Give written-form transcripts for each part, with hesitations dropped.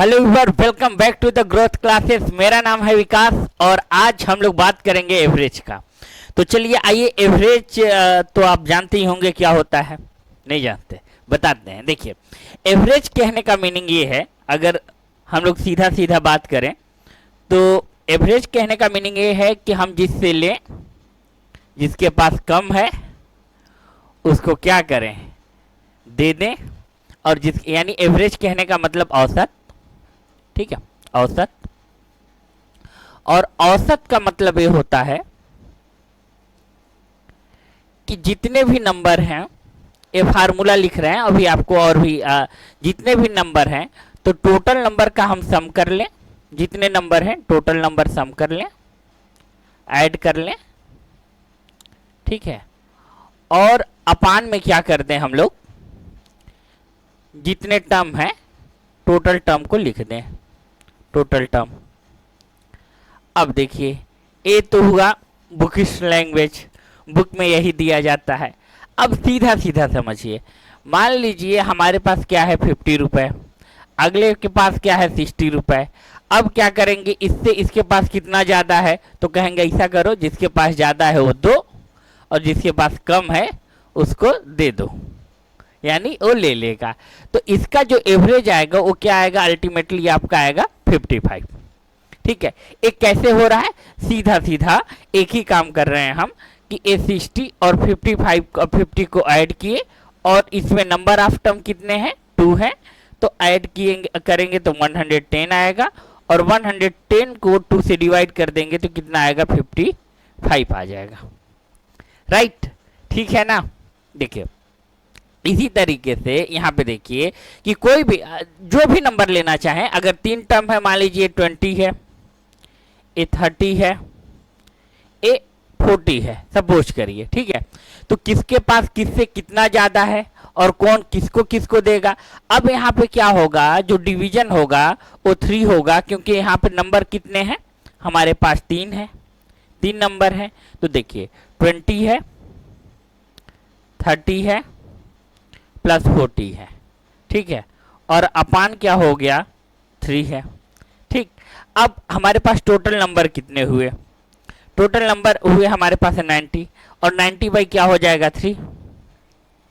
Hello everyone, welcome back to the growth classes. मेरा नाम है विकास और आज हम लोग बात करेंगे एवरेज का। तो चलिए आइए, एवरेज तो आप जानते ही होंगे क्या होता है। नहीं जानते, बताते हैं। देखिए, एवरेज कहने का मीनिंग ये है, अगर हम लोग सीधा सीधा बात करें तो एवरेज कहने का मीनिंग ये है कि हम जिससे लें, जिसके पास कम है उसको क्या करें, दे दें। और जिस यानी एवरेज कहने का मतलब औसत, ठीक है, औसत। और औसत का मतलब ये होता है कि जितने भी नंबर हैं, ये फार्मूला लिख रहे हैं अभी आपको, और भी जितने भी नंबर हैं तो टोटल नंबर का हम सम कर लें। जितने नंबर हैं टोटल नंबर सम कर लें, ऐड कर लें, ठीक है। और अपान में क्या कर दें हम लोग, जितने टर्म हैं टोटल टर्म को लिख दें, टोटल टर्म। अब देखिए, ये तो हुआ बुकिश लैंग्वेज, बुक में यही दिया जाता है। अब सीधा सीधा समझिए, मान लीजिए हमारे पास क्या है 50 रुपए, अगले के पास क्या है 60 रुपए। अब क्या करेंगे, इससे इसके पास कितना ज़्यादा है तो कहेंगे ऐसा करो, जिसके पास ज़्यादा है वो दो और जिसके पास कम है उसको दे दो, यानी वो ले लेगा। तो इसका जो एवरेज आएगा वो क्या आएगा, अल्टीमेटली आपका आएगा 55। ठीक है, एक कैसे हो रहा है, सीधा सीधा एक ही काम कर रहे हैं हम कि ए 60 और 50 को ऐड किए और इसमें नंबर ऑफ टर्म कितने हैं, 2 हैं, तो ऐड किए करेंगे तो 110 आएगा और 110 को 2 से डिवाइड कर देंगे तो कितना आएगा, 55 आ जाएगा। राइट, ठीक है ना। देखिए, इसी तरीके से यहाँ पे देखिए कि कोई भी जो भी नंबर लेना चाहें, अगर 3 टर्म है, मान लीजिए 20 है, ए 30 है, ए 40 है, सपोज करिए, ठीक है। तो किसके पास किससे कितना ज्यादा है और कौन किसको किसको देगा। अब यहाँ पे क्या होगा, जो डिवीजन होगा वो 3 होगा, क्योंकि यहाँ पे नंबर कितने हैं, हमारे पास 3 है, 3 नंबर है। तो देखिए 20 है, 30 है प्लस 40 है, ठीक है, और अपान क्या हो गया, 3 है। ठीक, अब हमारे पास टोटल नंबर कितने हुए, टोटल नंबर हुए हमारे पास है 90 और 90 बाई क्या हो जाएगा, 3,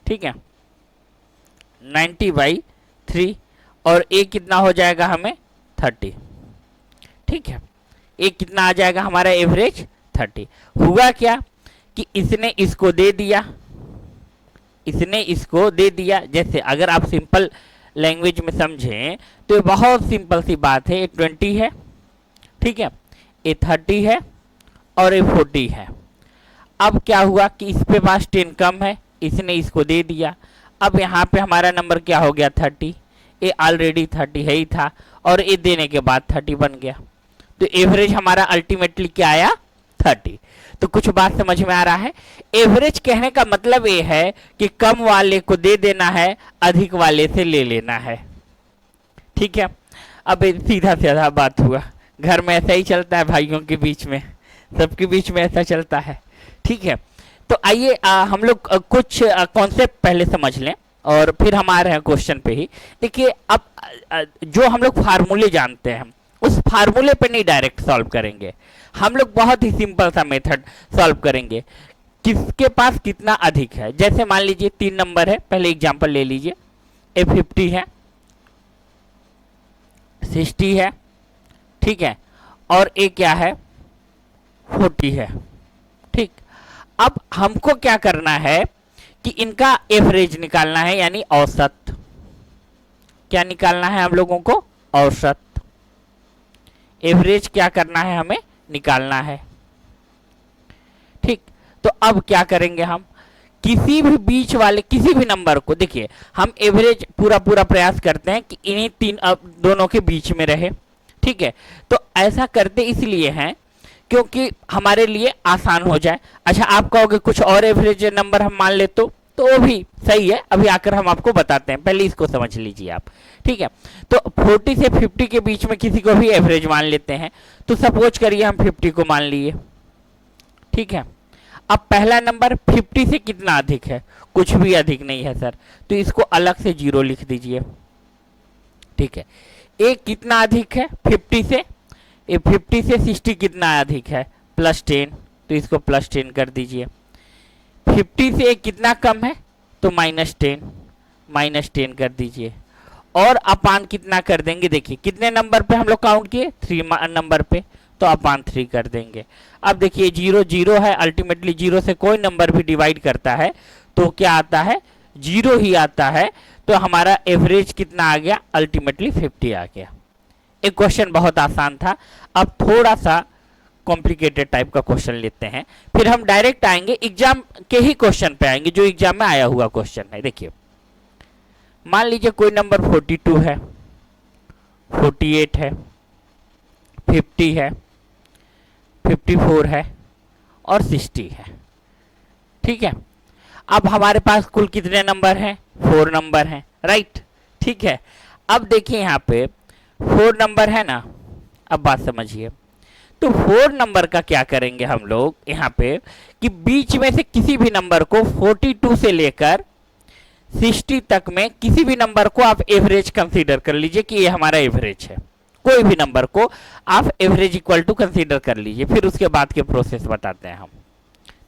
ठीक है, 90 बाई 3 और ए कितना हो जाएगा हमें 30, ठीक है। ए कितना आ जाएगा हमारा एवरेज 30। हुआ क्या कि इसने इसको दे दिया, इसने इसको दे दिया। जैसे अगर आप सिंपल लैंग्वेज में समझें तो ये बहुत सिंपल सी बात है, ये 20 है, ठीक है, ये 30 है और ये 40 है। अब क्या हुआ कि इस पे पास 10 कम है, इसने इसको दे दिया। अब यहाँ पे हमारा नंबर क्या हो गया, 30, ये ऑलरेडी 30 है ही था और ये देने के बाद 30 बन गया। तो एवरेज हमारा अल्टीमेटली क्या आया, 30। तो कुछ बात समझ में आ रहा है। एवरेज कहने का मतलब ये है कि कम वाले को दे देना है, अधिक वाले से ले लेना है, ठीक है। अब सीधा सीधा बात हुआ, घर में ऐसा ही चलता है, भाइयों के बीच में, सबके बीच में ऐसा चलता है, ठीक है। तो आइए हम लोग कुछ कॉन्सेप्ट पहले समझ लें और फिर हम आ रहे हैं क्वेश्चन पे ही। देखिए, अब जो हम लोग फार्मूले जानते हैं उस फार्मूले पे नहीं डायरेक्ट सॉल्व करेंगे, हम लोग बहुत ही सिंपल सा मेथड सॉल्व करेंगे, किसके पास कितना अधिक है। जैसे मान लीजिए 3 नंबर है, पहले एग्जांपल ले लीजिए, ए 50 है, 60 है, ठीक है, और ए क्या है, 40 है, ठीक। अब हमको क्या करना है कि इनका एवरेज निकालना है, यानी औसत। क्या निकालना है हम लोगों को, औसत। एवरेज क्या करना है, हमें निकालना है, ठीक। तो अब क्या करेंगे हम, किसी भी बीच वाले किसी भी नंबर को, देखिए हम एवरेज पूरा प्रयास करते हैं कि इन्हीं तीन दोनों के बीच में रहे, ठीक है। तो ऐसा करते इसलिए हैं क्योंकि हमारे लिए आसान हो जाए। अच्छा, आप कहोगे कुछ और एवरेज नंबर हम मान ले तो वो भी सही है, अभी आकर हम आपको बताते हैं, पहले इसको समझ लीजिए आप, ठीक है। तो 40 से 50 के बीच में किसी को भी एवरेज मान लेते हैं, तो सपोज करिए हम 50 को मान लिए, ठीक है। अब पहला नंबर 50 से कितना अधिक है, कुछ भी अधिक नहीं है सर, तो इसको अलग से 0 लिख दीजिए, ठीक है। ए कितना अधिक है 50 से, ये 50 से 60 कितना अधिक है +10, तो इसको +10 कर दीजिए। 50 से एक कितना कम है तो -10 कर दीजिए। और अपान कितना कर देंगे, देखिए कितने नंबर पे हम लोग काउंट किए 3 नंबर पे, तो अपान 3 कर देंगे। अब देखिए 0 0 है, अल्टीमेटली 0 से कोई नंबर भी डिवाइड करता है तो क्या आता है 0 ही आता है, तो हमारा एवरेज कितना आ गया अल्टीमेटली 50 आ गया। एक क्वेश्चन बहुत आसान था। अब थोड़ा सा कॉम्प्लिकेटेड टाइप का क्वेश्चन लेते हैं, फिर हम डायरेक्ट आएंगे एग्जाम के ही क्वेश्चन पे आएंगे जो एग्जाम में आया हुआ क्वेश्चन है। देखिए मान लीजिए कोई नंबर 42 है, 48 है, 50 है, 54 है और 60 है। ठीक है, अब हमारे पास कुल कितने नंबर हैं 4 नंबर हैं, राइट। ठीक है, अब देखिए यहाँ पे 4 नंबर है ना, अब बात समझिए। तो 4 नंबर का क्या करेंगे हम लोग यहाँ पे कि बीच में से किसी भी नंबर को 42 से लेकर 60 तक में किसी भी नंबर को आप एवरेज कंसीडर कर लीजिए कि ये हमारा एवरेज है। कोई भी नंबर को आप एवरेज इक्वल टू कंसीडर कर लीजिए, फिर उसके बाद के प्रोसेस बताते हैं हम।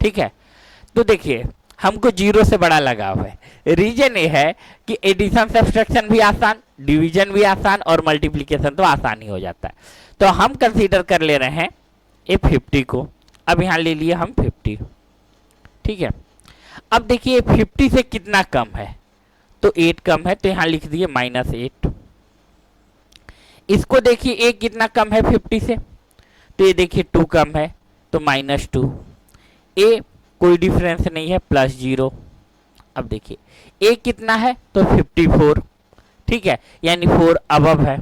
ठीक है, तो देखिए हमको 0 से बड़ा लगाव है। रीजन ये है कि एडिशन सब्सट्रैक्शन भी आसान, डिवीजन भी आसान और मल्टीप्लिकेशन तो आसान ही हो जाता है। तो हम कंसीडर कर ले रहे हैं ये 50 को। अब यहाँ ले लिए हम 50। ठीक है, अब देखिए 50 से कितना कम है तो 8 कम है, तो यहाँ लिख दिए -8। इसको देखिए a कितना कम है 50 से, तो ये देखिए 2 कम है तो -2। a कोई डिफरेंस नहीं है +0। अब देखिए a कितना है तो 54। ठीक है, यानी 4 अबव है।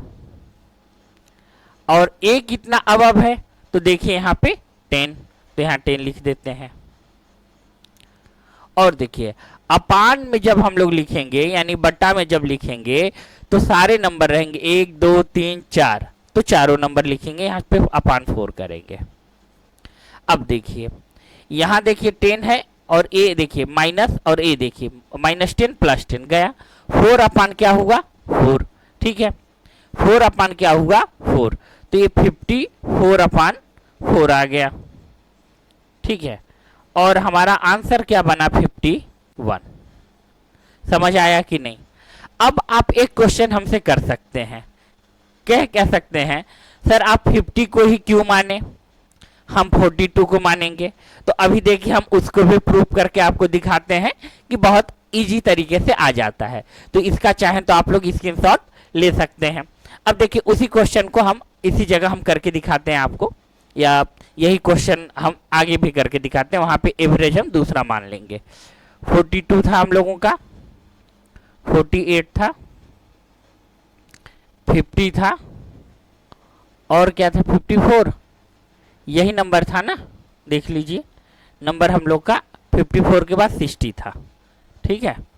और a कितना अबव है तो देखिए यहाँ पे 10, तो यहाँ 10 लिख देते हैं। और देखिए अपान में जब हम लोग लिखेंगे यानी बट्टा में जब लिखेंगे तो सारे नंबर रहेंगे 1 2 3 4, तो चारों नंबर लिखेंगे, यहाँ पे अपान 4 करेंगे। अब देखिए यहाँ देखिए 10 है और a देखिए माइनस, और a देखिए -10 +10 गया, 4 अपान क्या हुआ 4। ठीक है, 4 अपान क्या हुआ 4, तो ये 54 अपान 4 आ गया। ठीक है, और हमारा आंसर क्या बना 51। समझ आया कि नहीं। अब आप एक क्वेश्चन हमसे कर सकते हैं, कह सकते हैं सर आप 50 को ही क्यों माने, हम 42 को मानेंगे। तो अभी देखिए हम उसको भी प्रूव करके आपको दिखाते हैं कि बहुत इजी तरीके से आ जाता है। तो इसका चाहें तो आप लोग स्क्रीनशॉट ले सकते हैं। अब देखिए उसी क्वेश्चन को हम इसी जगह हम करके दिखाते हैं आपको, या यही क्वेश्चन हम आगे भी करके दिखाते हैं। वहां पे एवरेज हम दूसरा मान लेंगे। 42 था हम लोगों का, 48 था, 50 था और क्या था 54, यही नंबर था ना। देख लीजिए नंबर हम लोग का 54 के बाद 60 था। ठीक है,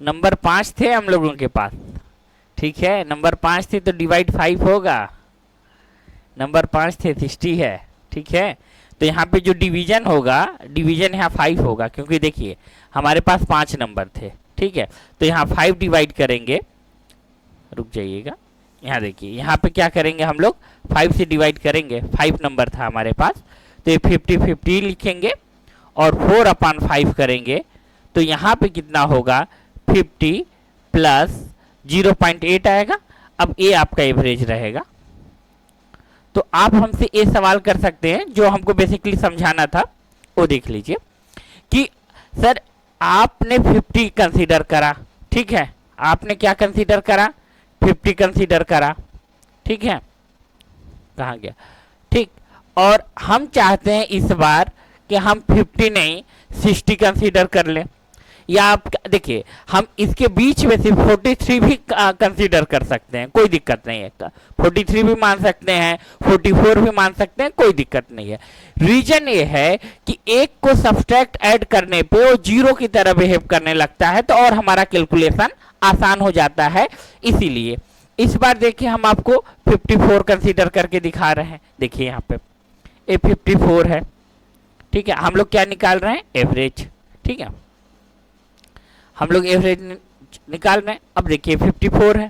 नंबर 5 थे हम लोगों के पास। ठीक है, नंबर 5 थे तो डिवाइड 5 होगा, नंबर 5 थे 60 है। ठीक है, तो यहाँ पे जो डिवीजन होगा, डिवीजन यहाँ 5 होगा, क्योंकि देखिए हमारे पास 5 नंबर थे। ठीक है, तो यहाँ 5 डिवाइड करेंगे, रुक जाइएगा, यहाँ देखिए यहाँ पे क्या करेंगे हम लोग 5 से डिवाइड करेंगे, 5 नंबर था हमारे पास, तो ये 50 लिखेंगे और 4 अपान 5 करेंगे, तो यहाँ पे कितना होगा 50 प्लस 0.8 आएगा। अब ये आपका एवरेज रहेगा। तो आप हमसे ये सवाल कर सकते हैं जो हमको बेसिकली समझाना था, वो देख लीजिए कि सर आपने 50 कंसीडर करा, ठीक है, आपने क्या कंसीडर करा 50 कंसीडर करा। ठीक है, कहाँ गया, ठीक, और हम चाहते हैं इस बार कि हम 50 नहीं 60 कंसीडर कर लें, या आप देखिए हम इसके बीच में सिर्फ 43 भी कंसीडर कर सकते हैं, कोई दिक्कत नहीं है। 43 भी मान सकते हैं, 44 भी मान सकते हैं, कोई दिक्कत नहीं है। रीजन ये है कि एक को सब्सट्रैक्ट ऐड करने पे वो 0 की तरह बिहेव करने लगता है, तो और हमारा कैलकुलेशन आसान हो जाता है। इसीलिए इस बार देखिए हम आपको 54 कंसीडर करके दिखा रहे हैं। देखिए यहाँ पे ये 54 है। ठीक है, हम लोग क्या निकाल रहे हैं एवरेज। ठीक है, हम लोग एवरेज निकाल रहे हैं। अब देखिए 54 है।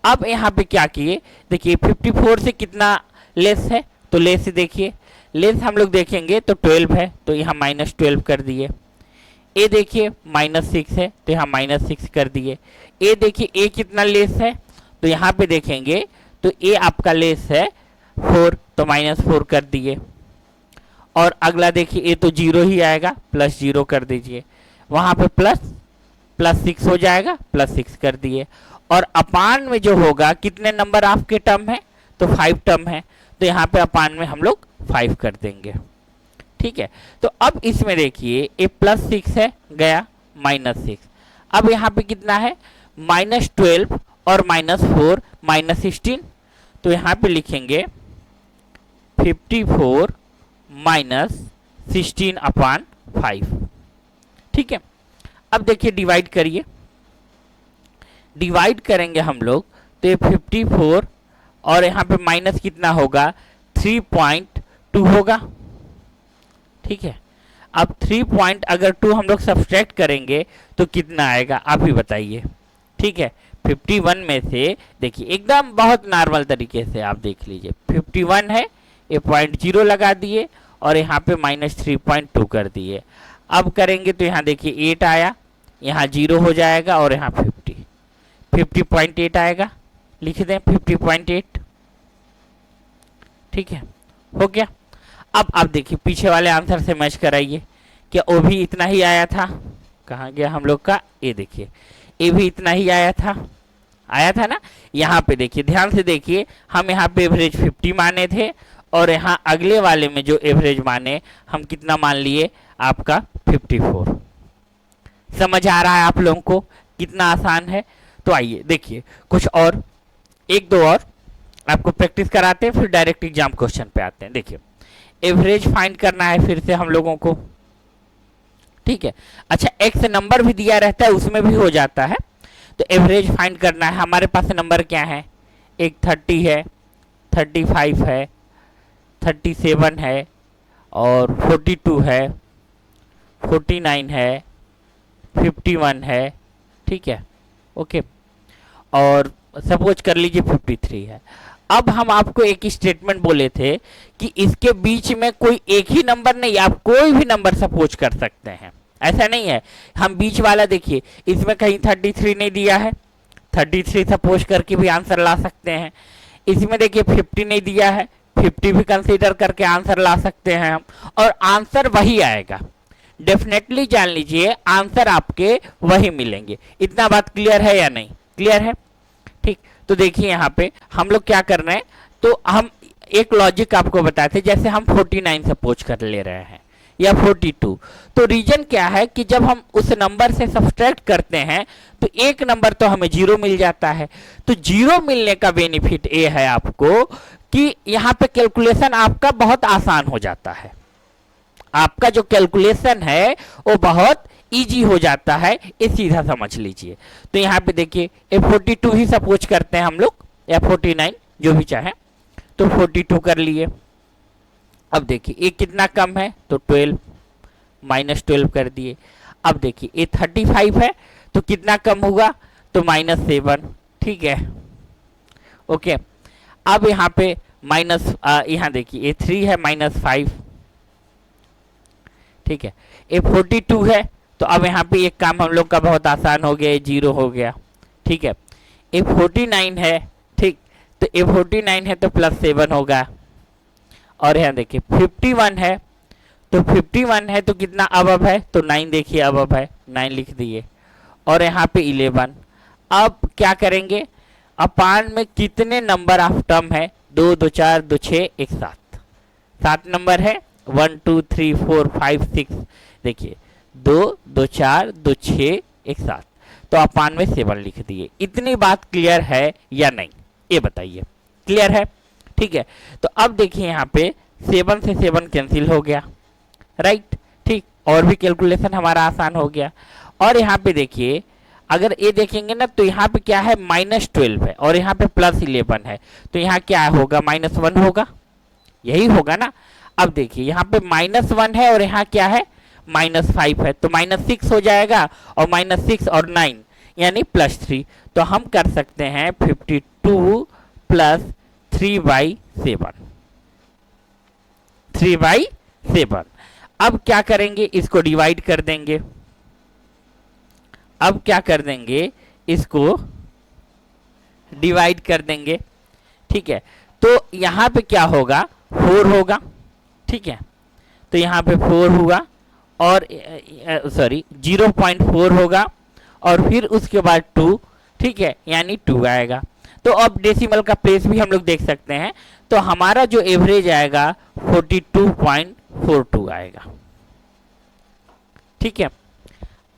अब यहाँ पे क्या किए, देखिए 54 से कितना लेस है, तो लेस देखिए, लेस हम लोग देखेंगे तो 12 है, तो यहाँ -12 कर दिए। ए देखिए -6 है, तो यहाँ -6 कर दिए। ए देखिए ए कितना लेस है, तो यहाँ पे देखेंगे तो ए आपका लेस है 4, तो -4 कर दिए। और अगला देखिए ए तो 0 ही आएगा, +0 कर दीजिए। वहाँ पे +6 हो जाएगा, +6 कर दिए। और अपान में जो होगा, कितने नंबर आपके टर्म है, तो 5 टर्म है, तो यहाँ पे अपान में हम लोग 5 कर देंगे। ठीक है, तो अब इसमें देखिए ए +6 है, गया -6। अब यहाँ पे कितना है, -12 और -4 -16, तो यहाँ पे लिखेंगे 54 -16 अपान 5। ठीक है, अब देखिए डिवाइड करिए, डिवाइड करेंगे हम लोग तो ये 54 और यहाँ पे माइनस कितना होगा, 3.2 होगा। ठीक है, अब 3.2 हम लोग सब्सट्रैक्ट करेंगे तो कितना आएगा, आप ही बताइए। ठीक है, 51 में से देखिए एकदम बहुत नॉर्मल तरीके से आप देख लीजिए, 51 है, ये 0.0 लगा दिए और यहाँ पे -3.2 कर दिए। अब करेंगे तो यहाँ देखिए 8 आया, यहाँ 0 हो जाएगा और यहाँ 50.8 आएगा, लिख दें 50.8। ठीक है, हो गया। अब आप देखिए पीछे वाले आंसर से मैच कराइए, क्या ओ भी इतना ही आया था, कहाँ गया हम लोग का ए, देखिए ए भी इतना ही आया था ना। यहाँ पे देखिए ध्यान से देखिए, हम यहाँ पे एवरेज 50 माने थे और यहाँ अगले वाले में जो एवरेज माने हम कितना मान लिए, आपका 54। समझ आ रहा है आप लोगों को कितना आसान है। तो आइए देखिए कुछ और, एक दो और आपको प्रैक्टिस कराते हैं, फिर डायरेक्ट एग्जाम क्वेश्चन पे आते हैं। देखिए एवरेज फाइंड करना है फिर से हम लोगों को। ठीक है, अच्छा एक्स नंबर भी दिया रहता है, उसमें भी हो जाता है। तो एवरेज फाइंड करना है, हमारे पास नंबर क्या है, एक 30 है, 35 है, 37 है और 42 है, 49 है, 51 है। ठीक है, ओके, और सपोज कर लीजिए 53 है। अब हम आपको एक स्टेटमेंट बोले थे कि इसके बीच में कोई एक ही नंबर नहीं, आप कोई भी नंबर सपोज कर सकते हैं, ऐसा नहीं है। हम बीच वाला देखिए, इसमें कहीं 33 नहीं दिया है, 33 सपोज करके भी आंसर ला सकते हैं। इसमें देखिए 50 नहीं दिया है, 50 भी कंसीडर करके आंसर ला सकते हैं हम, और आंसर वही आएगा। डेफिनेटली जान लीजिए आंसर आपके वही मिलेंगे। इतना बात क्लियर है या नहीं, क्लियर है। ठीक, तो देखिए यहाँ पे हम लोग क्या कर रहे हैं, तो हम एक लॉजिक आपको बताते, जैसे हम 49 सपोज कर ले रहे हैं या 42, तो रीजन क्या है कि जब हम उस नंबर से सब्सट्रैक्ट करते हैं तो एक नंबर तो हमें 0 मिल जाता है। तो 0 मिलने का बेनिफिट ये है आपको कि यहाँ पे कैलकुलेशन आपका बहुत आसान हो जाता है, आपका जो कैलकुलेशन है वो बहुत इजी हो जाता है, ये सीधा समझ लीजिए। तो यहाँ पे देखिए ये 42 ही सपोज करते हैं हम लोग, या 49 जो भी चाहे, तो 42 कर लिए। अब देखिए ये कितना कम है, तो 12, -12 कर दिए। अब देखिए ये 35 है, तो कितना कम होगा, तो -7। ठीक है, ओके। अब यहाँ पे यहाँ देखिए ये 3 है, -5। ठीक है, ये 42 है, तो अब यहाँ पे एक काम हम लोग का बहुत आसान हो गया, 0 हो गया। ठीक है, ये 49 है, ठीक, तो ये 49 है तो +7 होगा। और यहाँ देखिए 51 है, तो 51 है तो कितना अबव है, तो 9 देखिए अबव है, 9 लिख दिए। और यहाँ पे 11। अब क्या करेंगे, अपान में कितने नंबर ऑफ टर्म है, 2 2 4 2 6 1 7, 7 नंबर है, 1 2 3 4 5 6, देखिए 2 2 4 2 6 1 7, तो अपान में 7 लिख दिए। इतनी बात क्लियर है या नहीं, ये बताइए, क्लियर है। ठीक है, तो अब देखिए यहाँ पे 7 से 7 कैंसिल हो गया, राइट। ठीक, और भी कैलकुलेशन हमारा आसान हो गया। और यहाँ पे देखिए अगर ये देखेंगे ना, तो यहाँ पे क्या है, -12 है और यहाँ पे +11 है, तो यहाँ क्या होगा, -1 होगा, यही होगा ना। अब देखिए यहाँ पे -1 है और यहाँ क्या है, -5 है तो -6 हो जाएगा, और -6 और 9 यानी +3। तो हम कर सकते हैं 52 + 3/7, 3/7। अब क्या करेंगे, इसको डिवाइड कर देंगे। अब क्या कर देंगे, इसको डिवाइड कर देंगे। ठीक है, तो यहां पे क्या होगा, 4 होगा। ठीक है, तो यहां पे 4 हुआ, और सॉरी 0.4 होगा, और फिर उसके बाद 2। ठीक है, यानी 2 आएगा। तो अब डेसिमल का प्लेस भी हम लोग देख सकते हैं, तो हमारा जो एवरेज आएगा 42.42 आएगा। ठीक है,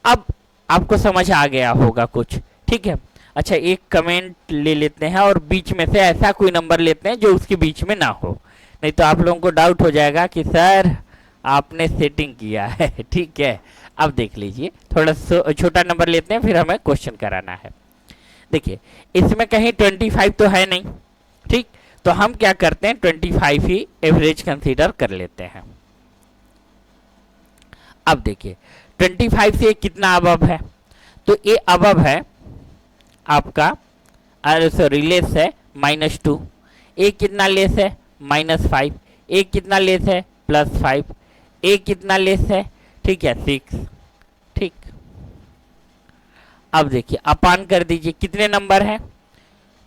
अब आपको समझ आ गया होगा कुछ। ठीक है, अच्छा एक कमेंट ले लेते हैं, और बीच में से ऐसा कोई नंबर लेते हैं जो उसके बीच में ना हो, नहीं तो आप लोगों को डाउट हो जाएगा कि सर आपने सेटिंग किया है। ठीक है, अब देख लीजिए, थोड़ा छोटा नंबर लेते हैं, फिर हमें क्वेश्चन कराना है। देखिए, इसमें कहीं 25 तो है नहीं। ठीक, तो हम क्या करते हैं, 25 ही एवरेज कंसीडर कर लेते हैं। अब देखिए 25 से कितना अबव है, तो ये अबव है आपका, सॉरी लेस है -2। एक कितना लेस है, -5। एक कितना लेस है, +5। एक कितना लेस है, ठीक है 6। ठीक, अब देखिए अपान कर दीजिए, कितने नंबर है,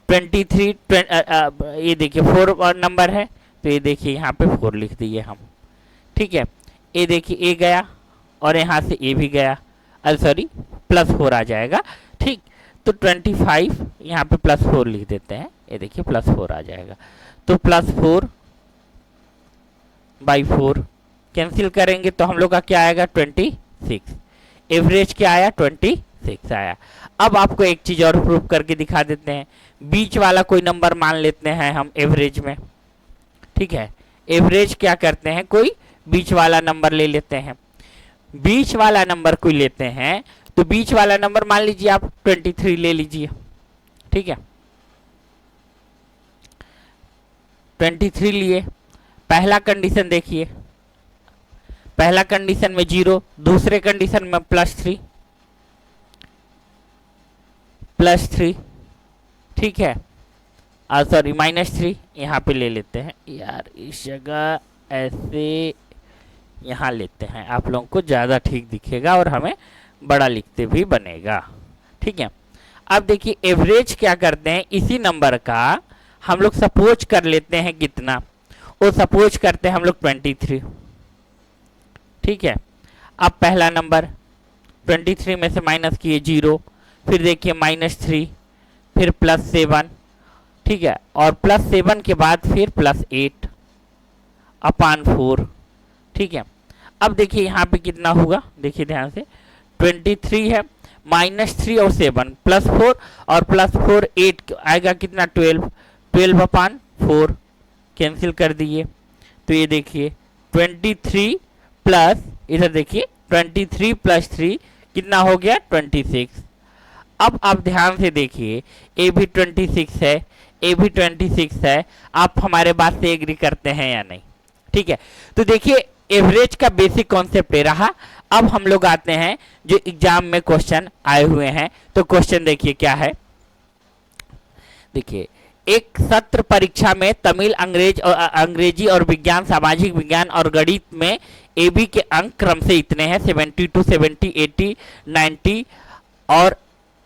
23। ये देखिए 4 नंबर है, तो ये देखिए यहाँ पे 4 लिख दिए हम। ठीक है, ये देखिए ए गया, और यहाँ से ए भी गया, सॉरी +4 आ जाएगा। ठीक, तो 25 यहाँ पे +4 लिख देते हैं, ये देखिए +4 आ जाएगा। तो +4/4 कैंसिल करेंगे तो हम लोग का क्या आएगा, 26। एवरेज क्या आया, 26 आया। अब आपको एक चीज और प्रूव करके दिखा देते हैं, बीच वाला कोई नंबर मान लेते हैं हम एवरेज में। ठीक है, एवरेज क्या करते हैं, कोई बीच वाला नंबर ले लेते हैं। बीच वाला नंबर कोई लेते हैं, तो बीच वाला नंबर मान लीजिए आप 23 ले लीजिए। ठीक है, 23 लिए, पहला कंडीशन देखिए, पहला कंडीशन में 0, दूसरे कंडीशन में +3। ठीक है, सॉरी -3 यहाँ पे ले लेते हैं यार, इस जगह ऐसे यहाँ लेते हैं, आप लोगों को ज़्यादा ठीक दिखेगा और हमें बड़ा लिखते भी बनेगा। ठीक है, अब देखिए एवरेज क्या करते हैं, इसी नंबर का हम लोग सपोज कर लेते हैं कितना, वो सपोज करते हैं हम लोग 23। ठीक है, अब पहला नंबर 23 में से माइनस किए 0, फिर देखिए -3, फिर +7। ठीक है, और +7 के बाद फिर +8/4। ठीक है, अब देखिए यहाँ पे कितना होगा, देखिए ध्यान से, 23 है, -3 और 7 +4, और +4 8 आएगा कितना, 12/4 कैंसिल कर दिए। तो ये देखिए 23 प्लस, इधर देखिए 23 + 3 कितना हो गया, 26। अब आप ध्यान से देखिए, ए भी 26 है, ए भी 26 है। आप हमारे बात से एग्री करते हैं या नहीं? ठीक है, तो देखिए एवरेज का बेसिक कॉन्सेप्ट ये रहा। अब हम लोग आते हैं जो एग्जाम में क्वेश्चन आए हुए हैं, तो क्वेश्चन देखिए क्या है। देखिए, एक सत्र परीक्षा में तमिल, अंग्रेजी और विज्ञान, सामाजिक विज्ञान और गणित में एबी के अंक क्रम से इतने हैं, 72, 70, 80, 90 और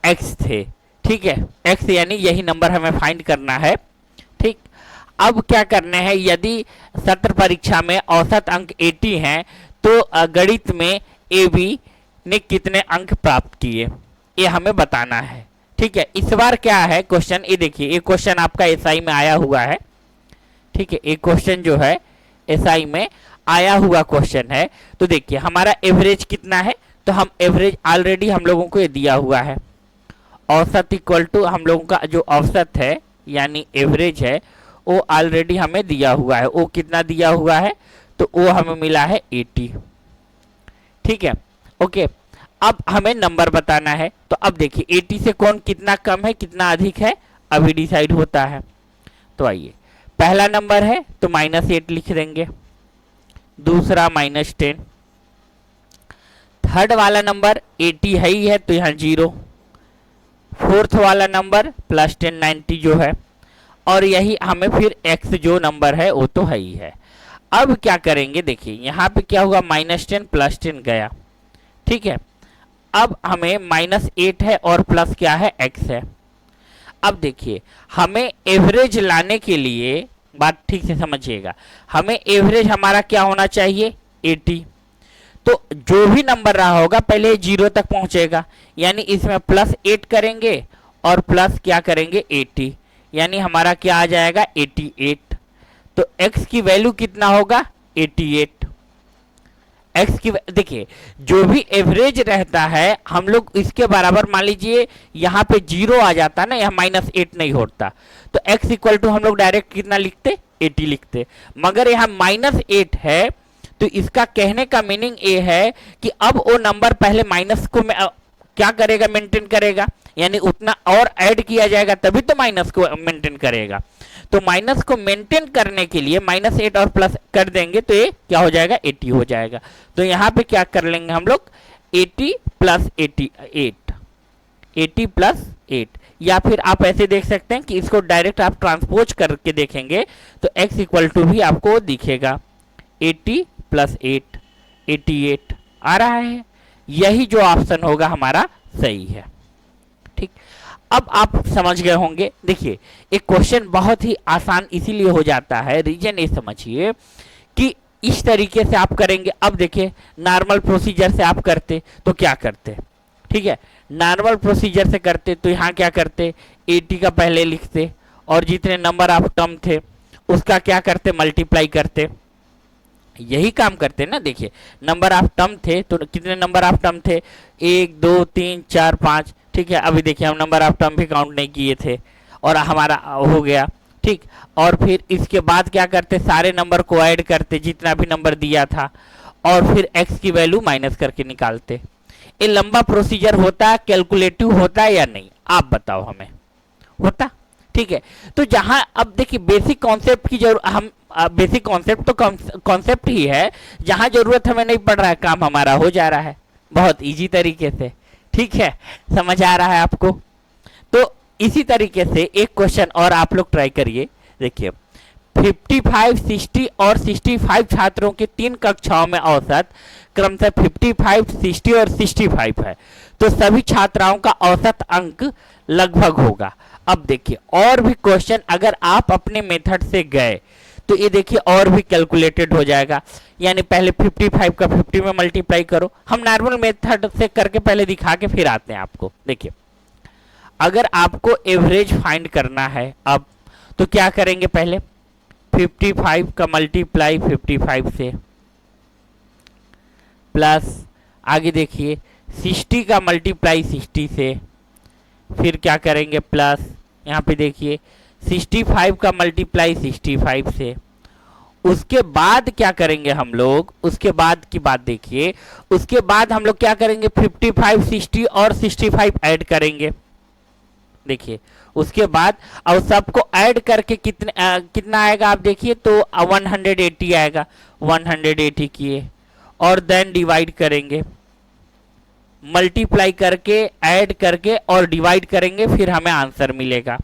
एक्स थे। ठीक है, एक्स यानी यही नंबर हमें फाइंड करना है। ठीक, अब क्या करना है, यदि सत्र परीक्षा में औसत अंक 80 हैं, तो गणित में एबी ने कितने अंक प्राप्त किए, ये हमें बताना है। ठीक है, इस बार क्या है क्वेश्चन, ये देखिए, ये क्वेश्चन आपका एसआई में आया हुआ है। ठीक है, एक क्वेश्चन जो है एसआई में आया हुआ क्वेश्चन है। तो देखिए हमारा एवरेज कितना है, तो हम एवरेज ऑलरेडी हम लोगों को ये दिया हुआ है, औसत इक्वल टू हम लोगों का जो औसत है यानी एवरेज है, वो ऑलरेडी हमें दिया हुआ है। वो कितना दिया हुआ है, तो वो हमें मिला है 80। ठीक है, ओके, अब हमें नंबर बताना है। तो अब देखिए 80 से कौन कितना कम है, कितना अधिक है, अभी डिसाइड होता है। तो आइए, पहला नंबर है तो -8 लिख देंगे, दूसरा -10, थर्ड वाला नंबर 80 है ही है तो यहाँ 0, फोर्थ वाला नंबर +10 90 जो है, और यही हमें फिर x जो नंबर है वो तो है ही है। अब क्या करेंगे देखिए यहाँ पे क्या हुआ, -10 +10 गया, ठीक है। अब हमें -8 है और प्लस क्या है, x है। अब देखिए हमें एवरेज लाने के लिए, बात ठीक से समझिएगा, हमें एवरेज हमारा क्या होना चाहिए, 80। तो जो भी नंबर रहा होगा पहले 0 तक पहुंचेगा, यानी इसमें +8 करेंगे और प्लस क्या करेंगे 80, यानी हमारा क्या आ जाएगा 88। तो x की वैल्यू कितना होगा 88। x की देखिए जो भी एवरेज रहता है हम लोग इसके बराबर मान लीजिए यहाँ पे 0 आ जाता ना, यहाँ -8 नहीं होता, तो x इक्वल टू हम लोग डायरेक्ट कितना लिखते 80 लिखते। मगर यहाँ -8 है तो इसका कहने का मीनिंग ये है कि अब वो नंबर पहले माइनस को क्या करेगा, मेंटेन करेगा, यानी उतना और ऐड किया जाएगा तभी तो माइनस को मेंटेन करेगा। तो माइनस को मेंटेन करने के लिए -8 और प्लस कर देंगे तो ये क्या हो जाएगा 80 हो जाएगा। तो यहाँ पे क्या कर लेंगे हम लोग 80 + 88, 80 + 8, या फिर आप ऐसे देख सकते हैं कि इसको डायरेक्ट आप ट्रांसपोज करके देखेंगे तो x इक्वल टू भी आपको दिखेगा 80 + 8 88 आ रहा है। यही जो ऑप्शन होगा हमारा सही है, ठीक। अब आप समझ गए होंगे। देखिए एक क्वेश्चन बहुत ही आसान इसीलिए हो जाता है, रीजन ये समझिए कि इस तरीके से आप करेंगे। अब देखिए नॉर्मल प्रोसीजर से आप करते तो क्या करते, ठीक है, नॉर्मल प्रोसीजर से करते तो यहाँ क्या करते 80 का पहले लिखते और जितने नंबर ऑफ टर्म थे उसका क्या करते मल्टीप्लाई करते, यही काम करते ना। देखिए नंबर ऑफ टर्म थे तो कितने नंबर ऑफ टर्म थे 1 2 3 4 5, ठीक है। अभी देखिए हम नंबर ऑफ टर्म भी काउंट नहीं किए थे और हमारा हो गया, ठीक। और फिर इसके बाद क्या करते, सारे नंबर को ऐड करते जितना भी नंबर दिया था और फिर x की वैल्यू माइनस करके निकालते। ये लंबा प्रोसीजर होता है, कैलकुलेटिव होता है या नहीं, आप बताओ हमें, होता, ठीक है। तो जहां अब देखिए बेसिक कॉन्सेप्ट की जरूरत, हम बेसिक कॉन्सेप्ट तो कॉन्सेप्ट ही है, जहां जरूरत हमें नहीं पड़ रहा है काम हमारा हो जा रहा है बहुत इजी तरीके से, ठीक है। समझ आ रहा है आपको। तो इसी तरीके से एक क्वेश्चन और आप लोग ट्राई करिए। देखिए 55 60 और 65 छात्रों के 3 कक्षाओं में औसत क्रमशः 55 60 और 65 है, तो सभी छात्राओं का औसत अंक लगभग होगा। अब देखिए और भी क्वेश्चन अगर आप अपने मेथड से गए तो ये देखिए और भी कैलकुलेटेड हो जाएगा, यानी पहले 55 का 50 में मल्टीप्लाई करो। हम नॉर्मल मेथड से करके पहले दिखा के फिर आते हैं आपको। देखिए अगर आपको एवरेज फाइंड करना है अब तो क्या करेंगे, पहले 55 का मल्टीप्लाई 55 से प्लस आगे देखिए 60 का मल्टीप्लाई 60 से, फिर क्या करेंगे प्लस यहाँ पे देखिए 65 का मल्टीप्लाई 65 से। उसके बाद क्या करेंगे हम लोग, उसके बाद की बात देखिए, उसके बाद हम लोग क्या करेंगे 55 60 और 65 ऐड करेंगे। देखिए उसके बाद और सबको ऐड करके कितना आएगा आप देखिए तो 180 आएगा, 180 किए और देन डिवाइड करेंगे, मल्टीप्लाई करके ऐड करके और डिवाइड करेंगे, फिर हमें आंसर मिलेगा।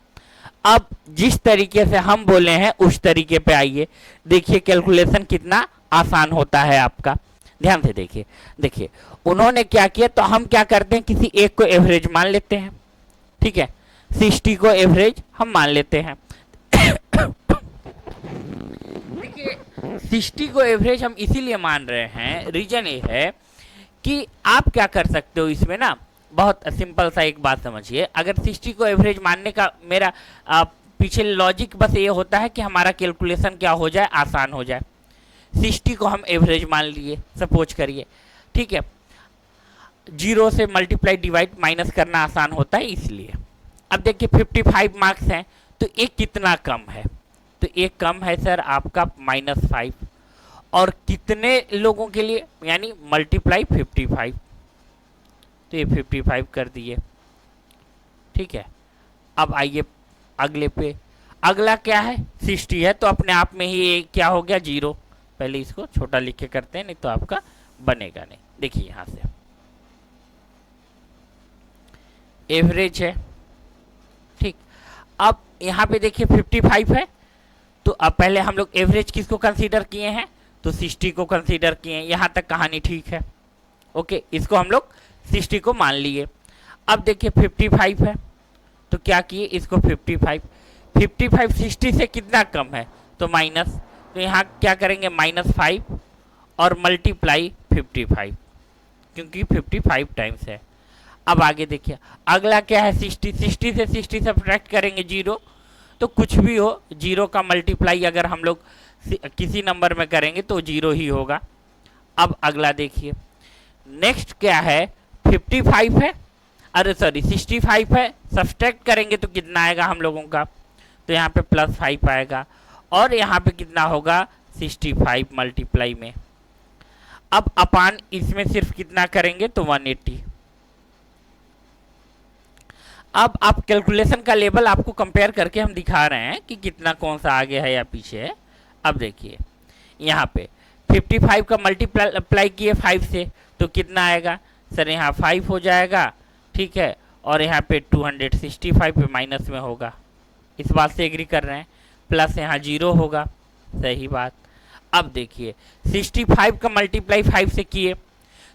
अब जिस तरीके से हम बोले हैं उस तरीके पे आइए, देखिए कैलकुलेशन कितना आसान होता है आपका। ध्यान से देखिए, देखिए उन्होंने क्या किया, तो हम क्या करते हैं किसी एक को एवरेज मान लेते हैं, ठीक है, 60 को एवरेज हम मान लेते हैं। देखिए 60 को एवरेज हम इसीलिए मान रहे हैं, रीजन ये है कि आप क्या कर सकते हो इसमें ना, बहुत सिंपल सा एक बात समझिए। अगर 60 को एवरेज मानने का मेरा पीछे लॉजिक बस ये होता है कि हमारा कैलकुलेशन क्या हो जाए, आसान हो जाए। 60 को हम एवरेज मान लिए सपोज करिए, ठीक है, 0 से मल्टीप्लाई डिवाइड माइनस करना आसान होता है इसलिए। अब देखिए 55 मार्क्स हैं तो एक कितना कम है, तो एक कम है सर आपका -5, और कितने लोगों के लिए, यानी मल्टीप्लाई 55, तो ये 55 कर दिए, ठीक है। अब आइए अगले पे, अगला क्या है 60 है तो अपने आप में ही ये क्या हो गया 0, पहले इसको छोटा लिख के करते हैं नहीं तो आपका बनेगा नहीं। देखिए यहाँ से एवरेज है। ठीक, अब यहाँ पे देखिए 55 है, तो अब पहले हम लोग एवरेज किसको कंसीडर किए हैं, तो 60 को कंसीडर किए हैं। यहाँ तक कहानी ठीक है। ओके, इसको हम लोग 60 को मान लिए। अब देखिए 55 है, तो क्या किए, इसको 55 60 से कितना कम है, तो माइनस, तो यहाँ क्या करेंगे -5 और मल्टीप्लाई 55, क्योंकि 55 टाइम्स है। अब आगे देखिए अगला क्या है 60 से 60 सब्ट्रैक्ट करेंगे 0, तो कुछ भी हो 0 का मल्टीप्लाई अगर हम लोग किसी नंबर में करेंगे तो 0 ही होगा। अब अगला देखिए नेक्स्ट क्या है 55 है, अरे सॉरी 65 है, सब्ट्रैक्ट करेंगे तो कितना आएगा हम लोगों का, तो यहाँ पे +5 आएगा और यहाँ पे कितना होगा 65 मल्टीप्लाई में। अब अपान इसमें सिर्फ कितना करेंगे तो 180। अब आप कैलकुलेशन का लेवल आपको कंपेयर करके हम दिखा रहे हैं कि कितना कौन सा आगे है या पीछे है। अब देखिए यहाँ पे 55 का मल्टीप्लाई किए 5 से तो कितना आएगा सर, यहाँ 5 हो जाएगा। ठीक है, और यहाँ पे 265 पे माइनस में होगा, इस बात से एग्री कर रहे हैं, प्लस यहाँ 0 होगा, सही बात। अब देखिए 65 का मल्टीप्लाई 5 से किए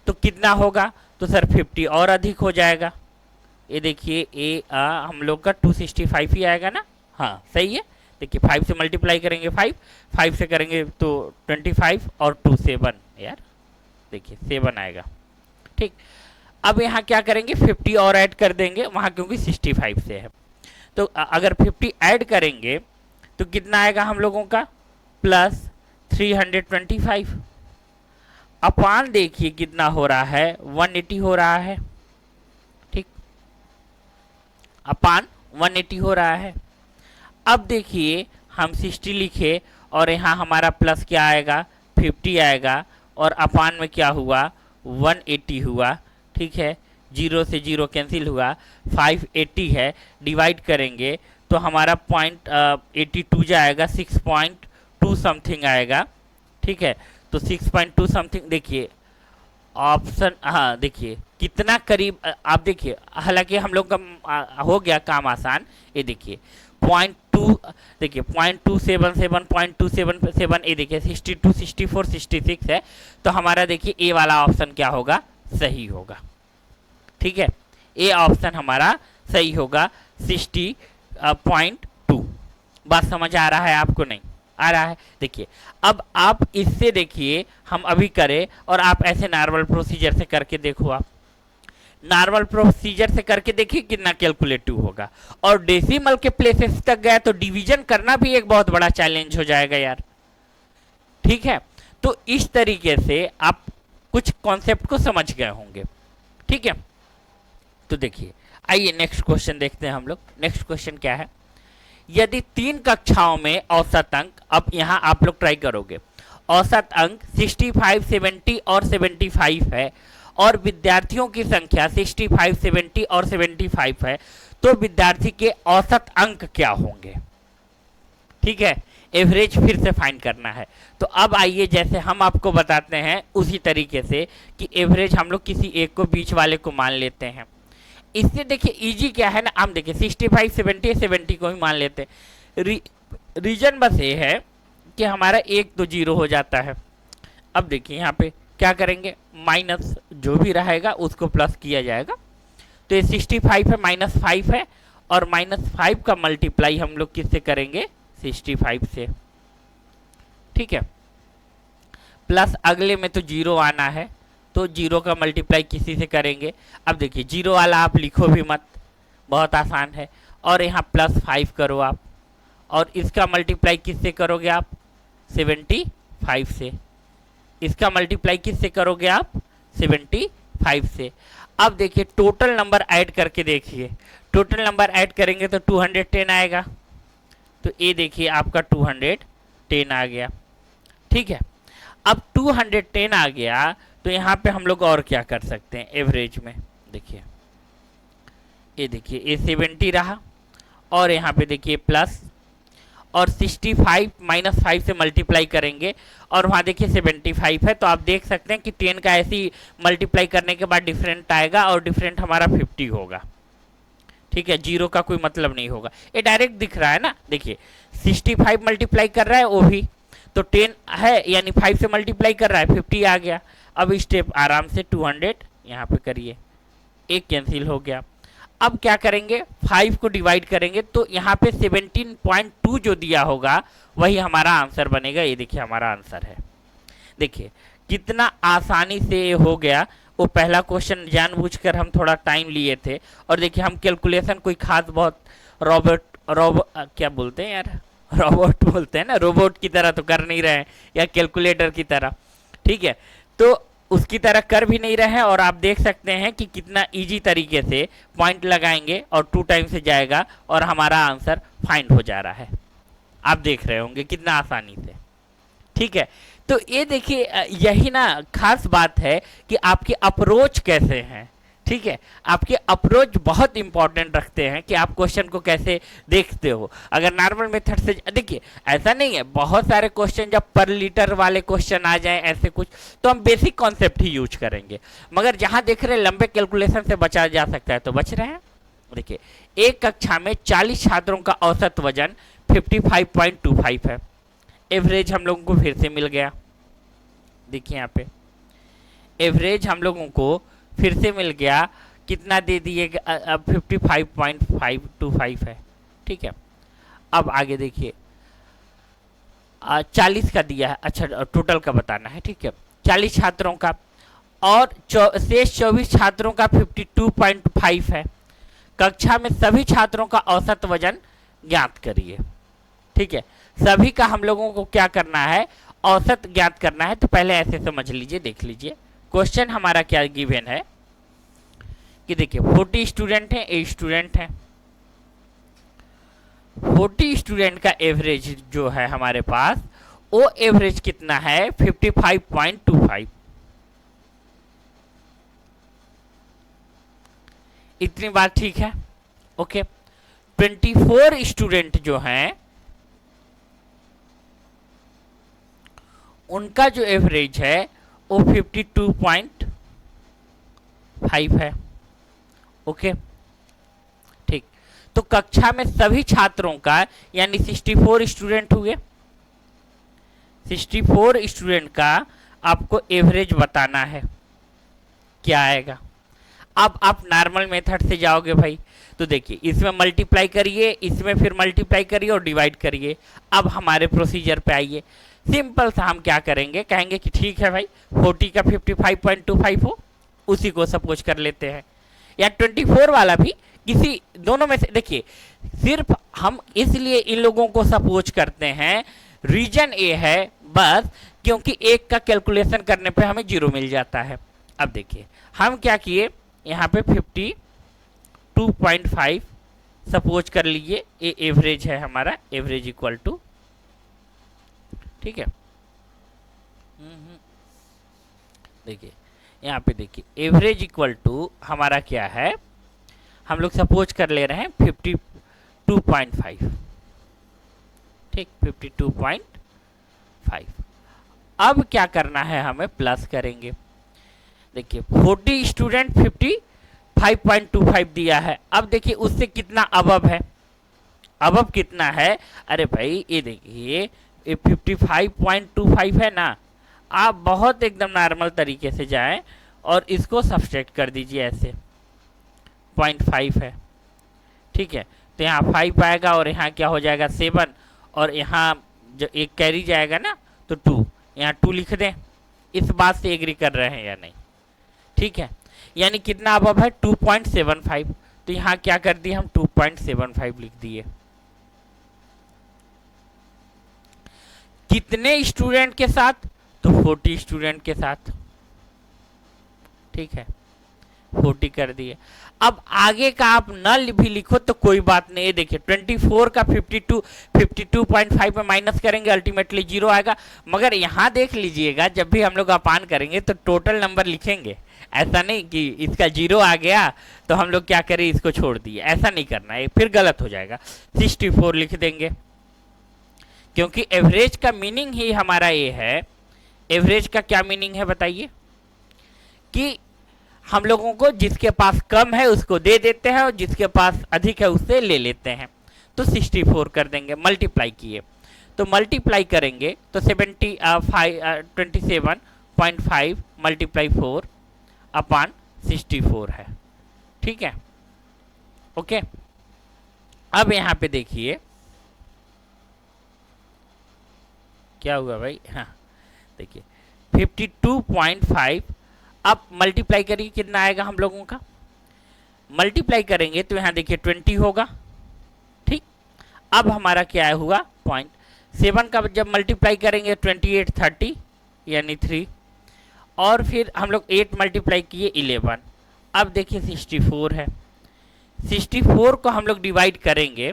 तो कितना होगा, तो सर 50 और अधिक हो जाएगा। ये देखिए हम लोग का 265 ही आएगा ना, हाँ सही है। देखिए 5 से मल्टीप्लाई करेंगे 5 से करेंगे तो 25 और 2 7, यार देखिए 7 आएगा। ठीक, अब यहाँ क्या करेंगे 50 और ऐड कर देंगे वहाँ, क्योंकि 65 से है, तो अगर 50 ऐड करेंगे तो कितना आएगा हम लोगों का +325 अपान देखिए कितना हो रहा है 180 हो रहा है। ठीक, अपान 180 हो रहा है। अब देखिए हम 60 लिखे और यहाँ हमारा प्लस क्या आएगा 50 आएगा और अपान में क्या हुआ 180 हुआ। ठीक है, 0 से 0 कैंसिल हुआ, 580 है, डिवाइड करेंगे तो हमारा 0.82 जाएगा, 6.2 समथिंग आएगा। ठीक है, तो 6.2 समथिंग देखिए ऑप्शन, हाँ देखिए कितना करीब, आप देखिए हालांकि हम लोग का हो गया काम आसान। ये देखिए 0.2, देखिए 0.277 0.277, ये देखिए 62 64 66 है, तो हमारा देखिए ए वाला ऑप्शन क्या होगा, सही होगा। ठीक है, ए ऑप्शन हमारा सही होगा 60.2। बात समझ आ रहा है आपको, नहीं आ रहा है? देखिए अब आप इससे देखिए हम अभी करें और आप ऐसे नॉर्मल प्रोसीजर से करके देखो, आप नॉर्मल प्रोसीजर से करके देखिए कितना कैलकुलेटिव होगा। और डेसिमल के प्लेसेस तक गया तो डिवीजन करना भी एक बहुत बड़ा चैलेंज हो जाएगा यार। ठीक है, तो इस तरीके से आप कुछ कॉन्सेप्ट को समझ गए होंगे। ठीक है, तो देखिए आइए नेक्स्ट क्वेश्चन देखते हैं हम लोग। नेक्स्ट क्वेश्चन क्या है, यदि 3 कक्षाओं में औसत अंक, अब यहाँ आप लोग ट्राई करोगे, औसत अंक 65 70 और 75 है और विद्यार्थियों की संख्या 65 70 और 75 है, तो विद्यार्थी के औसत अंक क्या होंगे। ठीक है, एवरेज फिर से फाइंड करना है। तो अब आइए जैसे हम आपको बताते हैं उसी तरीके से कि एवरेज हम लोग किसी एक को बीच वाले को मान लेते हैं। इससे देखिए इजी क्या है ना, हम देखिए 65 70 70 को ही मान लेते हैं। रीजन बस ये है कि हमारा एक तो 0 हो जाता है। अब देखिए यहाँ पे क्या करेंगे, माइनस जो भी रहेगा उसको प्लस किया जाएगा, तो ये 65 है -5 है और -5 का मल्टीप्लाई हम लोग किससे करेंगे 65 से। ठीक है, प्लस अगले में तो 0 आना है, तो 0 का मल्टीप्लाई किसी से करेंगे। अब देखिए 0 वाला आप लिखो भी मत, बहुत आसान है, और यहाँ +5 करो आप, और इसका मल्टीप्लाई किससे करोगे आप 75 से, इसका मल्टीप्लाई किससे करोगे आप 75 से। अब देखिए टोटल नंबर ऐड करके देखिए, टोटल नंबर ऐड करेंगे तो 210 आएगा, तो ये देखिए आपका 210 आ गया। ठीक है, अब 210 आ गया तो यहाँ पे हम लोग और क्या कर सकते हैं एवरेज में, देखिए ये देखिए ये 70 रहा और यहाँ पे देखिए प्लस, और 65 -5 से मल्टीप्लाई करेंगे और वहाँ देखिए 75 है, तो आप देख सकते हैं कि 10 का ऐसी मल्टीप्लाई करने के बाद डिफरेंट आएगा और डिफरेंट हमारा 50 होगा। ठीक है, जीरो का कोई मतलब नहीं होगा, ये डायरेक्ट दिख रहा है ना। देखिए 65 मल्टीप्लाई कर रहा है वो भी, तो 10 है यानी 5 से मल्टीप्लाई कर रहा है, 50 आ गया। अब स्टेप आराम से 200 यहाँ पे करिए, एक कैंसिल हो गया। अब क्या करेंगे, 5 को डिवाइड करेंगे तो यहाँ पे 17.2 जो दिया होगा वही हमारा आंसर बनेगा। ये देखिए हमारा आंसर है। देखिए कितना आसानी से ये हो गया। वो पहला क्वेश्चन जानबूझकर हम थोड़ा टाइम लिए थे, और देखिए हम कैलकुलेशन कोई खास बहुत रोबोट क्या बोलते हैं यार, रोबोट बोलते हैं ना, रोबोट की तरह तो कर नहीं रहे हैं, या कैलकुलेटर की तरह, ठीक है, तो उसकी तरह कर भी नहीं रहे हैं। और आप देख सकते हैं कि कितना इजी तरीके से पॉइंट लगाएंगे और 2 टाइम से जाएगा और हमारा आंसर फाइंड हो जा रहा है। आप देख रहे होंगे कितना आसानी से, ठीक है। तो ये देखिए यही ना खास बात है कि आपकी अप्रोच कैसे हैं, ठीक है। आपके अप्रोच बहुत इंपॉर्टेंट रखते हैं कि आप क्वेश्चन को कैसे देखते हो। अगर नॉर्मल मेथड से देखिए, ऐसा नहीं है, बहुत सारे क्वेश्चन जब पर लीटर वाले क्वेश्चन आ जाएं ऐसे कुछ, तो हम बेसिक कॉन्सेप्ट ही यूज करेंगे। मगर जहां देख रहे हैं लंबे कैलकुलेशन से बचा जा सकता है तो बच रहे हैं। देखिए एक कक्षा में 40 छात्रों का औसत वजन 55.25 है। एवरेज हम लोगों को फिर से मिल गया। देखिए यहाँ पे एवरेज हम लोगों को फिर से मिल गया, कितना दे दिए, अब 55.525 है, ठीक है। अब आगे देखिए 40 का दिया है, अच्छा टोटल का बताना है, ठीक है, 40 छात्रों का, और शेष 24 छात्रों का 52.5 है। कक्षा में सभी छात्रों का औसत वजन ज्ञात करिए, ठीक है। सभी का हम लोगों को क्या करना है, औसत ज्ञात करना है। तो पहले ऐसे समझ लीजिए, देख लीजिए क्वेश्चन हमारा क्या गिवन है कि देखिए 40 स्टूडेंट हैं, 8 स्टूडेंट हैं, 40 स्टूडेंट का एवरेज जो है हमारे पास, वो एवरेज कितना है 55.25। इतनी बात ठीक है, ओके। 24 स्टूडेंट जो हैं उनका जो एवरेज है वो 52.5 है, ओके, ठीक। तो कक्षा में सभी छात्रों का यानी 64 स्टूडेंट हुए, 64 स्टूडेंट का आपको एवरेज बताना है, क्या आएगा। अब आप नॉर्मल मेथड से जाओगे भाई, तो देखिए इसमें मल्टीप्लाई करिए, इसमें फिर मल्टीप्लाई करिए और डिवाइड करिए। अब हमारे प्रोसीजर पे आइए, सिंपल सा हम क्या करेंगे, कहेंगे कि ठीक है भाई 40 का 55.25 हो, उसी को सपोज कर लेते हैं, या 24 वाला भी किसी दोनों में से। देखिए सिर्फ हम इसलिए इन लोगों को सपोज करते हैं, रीजन ये है बस क्योंकि एक का कैलकुलेशन करने पे हमें 0 मिल जाता है। अब देखिए हम क्या किए, यहाँ पे 52.5 सपोज कर लीजिए, ये एवरेज है हमारा, एवरेज इक्वल टू, ठीक है। देखिए यहाँ पे देखिए एवरेज इक्वल टू हमारा क्या है, हम लोग सपोज कर ले रहे हैं 52.5, ठीक, 52.5। अब क्या करना है, हमें प्लस करेंगे। देखिए 40 स्टूडेंट 55.25 दिया है। अब देखिए उससे कितना अबव है, अबव कितना है, अरे भाई ये देखिए ये 55.25 है ना। आप बहुत एकदम नॉर्मल तरीके से जाएं और इसको सब्सट्रैक्ट कर दीजिए, ऐसे 0.5 है, ठीक है। तो यहाँ 5 आएगा और यहाँ क्या हो जाएगा 7, और यहाँ जो एक कैरी जाएगा ना तो 2, यहाँ 2 लिख दें। इस बात से एग्री कर रहे हैं या नहीं, ठीक है। यानी कितना अबव है 2.75, तो यहाँ क्या कर दिए हम 2.75 लिख दिए। कितने स्टूडेंट के साथ, तो 40 स्टूडेंट के साथ, ठीक है, 40 कर दिए। अब आगे का आप न भी लिखो तो कोई बात नहीं। देखिए 24 का 52.5 में माइनस करेंगे, अल्टीमेटली 0 आएगा। मगर यहाँ देख लीजिएगा, जब भी हम लोग अपान करेंगे तो टोटल नंबर लिखेंगे, ऐसा नहीं कि इसका 0 आ गया तो हम लोग क्या करें इसको छोड़ दिए, ऐसा नहीं करना है, फिर गलत हो जाएगा। 64 लिख देंगे, क्योंकि एवरेज का मीनिंग ही हमारा ये है। एवरेज का क्या मीनिंग है बताइए, कि हम लोगों को जिसके पास कम है उसको दे देते हैं और जिसके पास अधिक है उससे ले लेते हैं। तो 64 कर देंगे, मल्टीप्लाई किए तो मल्टीप्लाई करेंगे तो 27.5 मल्टीप्लाई 4 अपान 64 है। ठीक है, ओके। अब यहाँ पे देखिए क्या हुआ भाई, हाँ देखिए 52.5। अब मल्टीप्लाई करिए कितना आएगा हम लोगों का, मल्टीप्लाई करेंगे तो यहाँ देखिए 20 होगा। ठीक, अब हमारा क्या हुआ 0.7 का जब मल्टीप्लाई करेंगे 28 30 यानी 3, और फिर हम लोग 8 मल्टीप्लाई किए 11। अब देखिए 64 है, 64 को हम लोग डिवाइड करेंगे,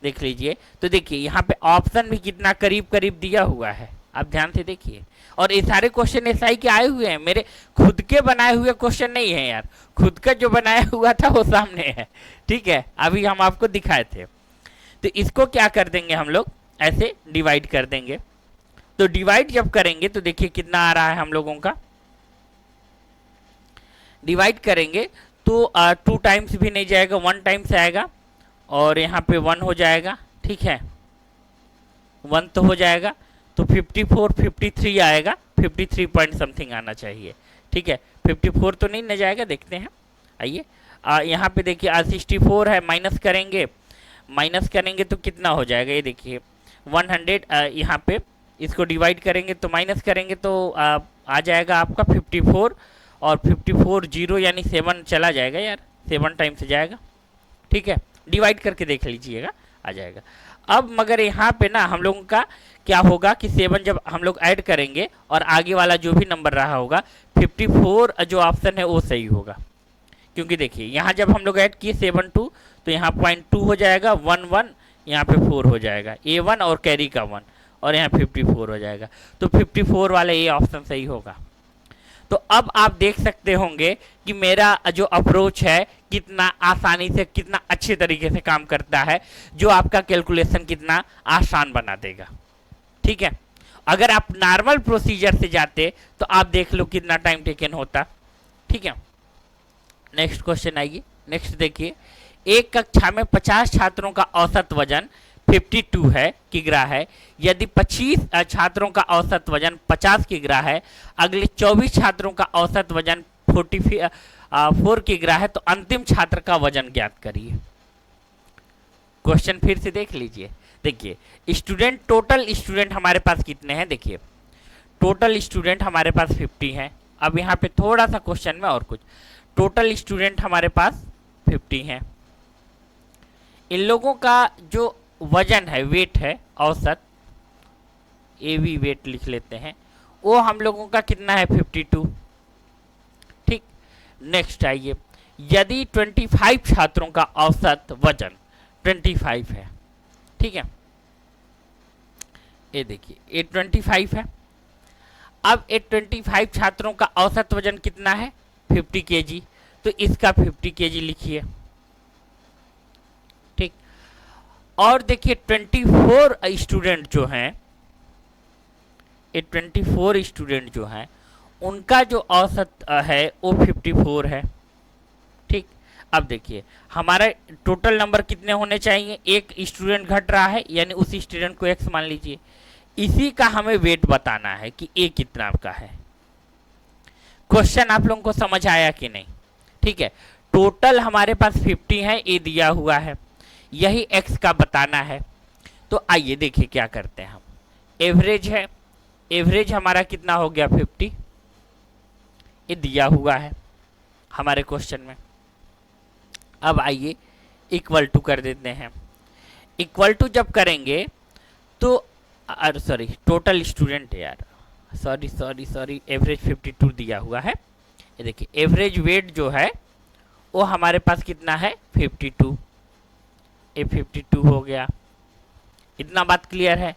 देख लीजिए तो देखिए यहाँ पे ऑप्शन भी कितना करीब करीब दिया हुआ है, आप ध्यान से देखिए। और ये सारे क्वेश्चन एसआई के आए हुए हैं, मेरे खुद के बनाए हुए क्वेश्चन नहीं है यार, खुद का जो बनाया हुआ था वो सामने है। ठीक है, अभी हम आपको दिखाए थे। तो इसको क्या कर देंगे हम लोग, ऐसे डिवाइड कर देंगे। तो डिवाइड जब करेंगे तो देखिए कितना आ रहा है हम लोगों का, डिवाइड करेंगे तो 2 टाइम्स भी नहीं जाएगा, 1 टाइम्स आएगा और यहाँ पे 1 हो जाएगा। ठीक है, 1 तो हो जाएगा तो 54 53 आएगा, 53 पॉइंट समथिंग आना चाहिए। ठीक है, 54 तो नहीं न जाएगा, देखते हैं। आइए यहाँ पे देखिए 64 है, माइनस करेंगे तो कितना हो जाएगा, ये देखिए 100। यहाँ पे इसको डिवाइड करेंगे तो माइनस करेंगे तो आ जाएगा आपका 54 और 54 0 यानी 7 चला जाएगा यार, 7 टाइम से जाएगा। ठीक है, डिवाइड करके देख लीजिएगा, आ जाएगा। अब मगर यहाँ पे ना हम लोगों का क्या होगा कि 7 जब हम लोग ऐड करेंगे और आगे वाला जो भी नंबर रहा होगा 54 जो ऑप्शन है वो सही होगा, क्योंकि देखिए यहाँ जब हम लोग ऐड किए 7 2 तो यहाँ 0.2 हो जाएगा, 1 1 यहाँ पे 4 हो जाएगा, A1 और कैरी का 1 और यहाँ 54 हो जाएगा। तो 54 वाला ये ऑप्शन सही होगा। तो अब आप देख सकते होंगे कि मेरा जो अप्रोच है कितना आसानी से, कितना अच्छे तरीके से काम करता है, जो आपका कैलकुलेशन कितना आसान बना देगा। ठीक है, अगर आप नॉर्मल प्रोसीजर से जाते तो आप देख लो कितना टाइम टेकन होता। ठीक है, नेक्स्ट क्वेश्चन आइए। नेक्स्ट देखिए, एक कक्षा में 50 छात्रों का औसत वजन 52 है किग्रा है, यदि 25 छात्रों का औसत वजन 50 किग्रा है, अगले 24 छात्रों का औसत वजन 44 किग्रा है, तो अंतिम छात्र का वजन ज्ञात करिए। क्वेश्चन फिर से देख लीजिए। देखिए टोटल स्टूडेंट हमारे पास कितने हैं, देखिए टोटल स्टूडेंट हमारे पास 50 हैं। अब यहाँ पे थोड़ा सा क्वेश्चन में और कुछ, टोटल स्टूडेंट हमारे पास 50 हैं, इन लोगों का जो वजन है, वेट है, औसत एवी वेट लिख लेते हैं, वो हम लोगों का कितना है 52। ठीक, नेक्स्ट आइए, यदि 25 छात्रों का औसत वजन 25 है, ठीक है, ये देखिए ये 25 है। अब ये 25 छात्रों का औसत वजन कितना है 50 केजी, तो इसका 50 केजी लिखिए। ठीक, और देखिए 24 स्टूडेंट जो हैं, ये 24 स्टूडेंट जो हैं उनका जो औसत है वो 54 है। ठीक, अब देखिए हमारा टोटल नंबर कितने होने चाहिए, एक स्टूडेंट घट रहा है यानी उसी स्टूडेंट को x मान लीजिए, इसी का हमें वेट बताना है कि a कितना का है। क्वेश्चन आप लोगों को समझ आया कि नहीं? ठीक है, टोटल हमारे पास 50 है, a दिया हुआ है, यही x का बताना है। तो आइए देखिए क्या करते हैं हम, एवरेज है, एवरेज हमारा कितना हो गया 50, ये दिया हुआ है हमारे क्वेश्चन में। अब आइए इक्वल टू कर देते हैं, इक्वल टू जब करेंगे तो सॉरी टोटल स्टूडेंट है यार, सॉरी एवरेज 52 दिया हुआ है। ये देखिए एवरेज वेट जो है वो हमारे पास कितना है 52, ये 52 हो गया, इतना बात क्लियर है।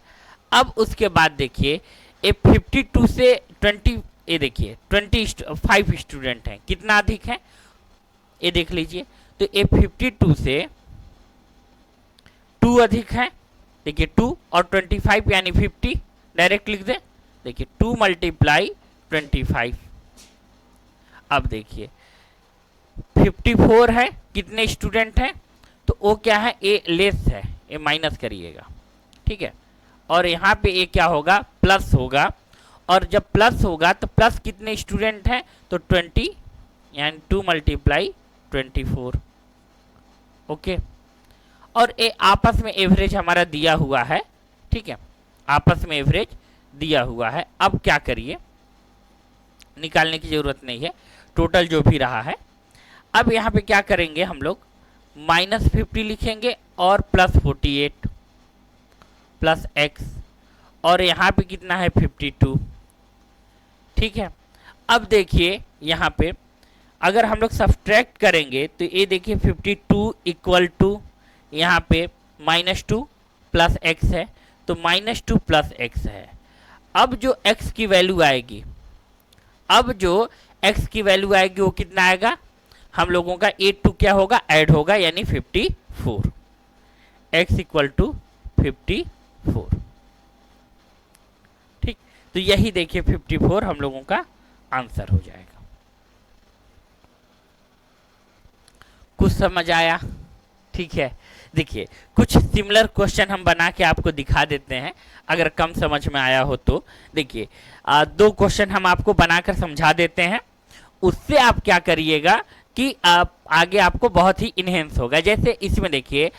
अब उसके बाद देखिए ये 52 से 20, ये देखिए 25 स्टूडेंट हैं, कितना अधिक है ये देख लीजिए, तो ये 52 से 2 अधिक है, देखिए 2 और 25 यानी 50, डायरेक्ट लिख दे, देखिए 2 मल्टीप्लाई 25। अब देखिए 54 है, कितने स्टूडेंट हैं, तो ओ क्या है, ए लेस है, ए माइनस करिएगा, ठीक है। और यहाँ पे ए क्या होगा, प्लस होगा, और जब प्लस होगा तो प्लस कितने स्टूडेंट हैं, तो 20, यानी 2 × 24, ओके। और ए आपस में एवरेज हमारा दिया हुआ है, ठीक है, आपस में एवरेज दिया हुआ है। अब क्या करिए, निकालने की जरूरत नहीं है, टोटल जो भी रहा है। अब यहाँ पे क्या करेंगे हम लोग, -50 लिखेंगे और +48 प्लस x, और यहाँ पे कितना है 52, ठीक है। अब देखिए यहाँ पे अगर हम लोग सब्सट्रैक्ट करेंगे तो ये देखिए 52 इक्वल टू यहाँ पे -2 प्लस x है, तो -2 प्लस x है। अब जो x की वैल्यू आएगी, अब जो x की वैल्यू आएगी वो कितना आएगा, हम लोगों का 8 2 क्या होगा, ऐड होगा, यानी 54, x इक्वल टू 54, ठीक। तो यही देखिए 54 हम लोगों का आंसर हो जाएगा। कुछ समझ आया, ठीक है। देखिए कुछ सिमिलर क्वेश्चन हम बना के आपको दिखा देते हैं, अगर कम समझ में आया हो तो। देखिए 2 क्वेश्चन हम आपको बनाकर समझा देते हैं, उससे आप क्या करिएगा कि आप आगे आपको बहुत ही इनहेंस होगा। जैसे इसमें देखिए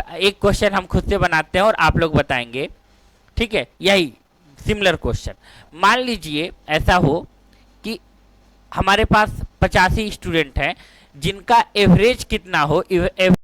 एक क्वेश्चन हम खुद से बनाते हैं और आप लोग बताएंगे, ठीक है, यही सिमिलर क्वेश्चन। मान लीजिए ऐसा हो कि हमारे पास 85 स्टूडेंट हैं जिनका एवरेज कितना हो,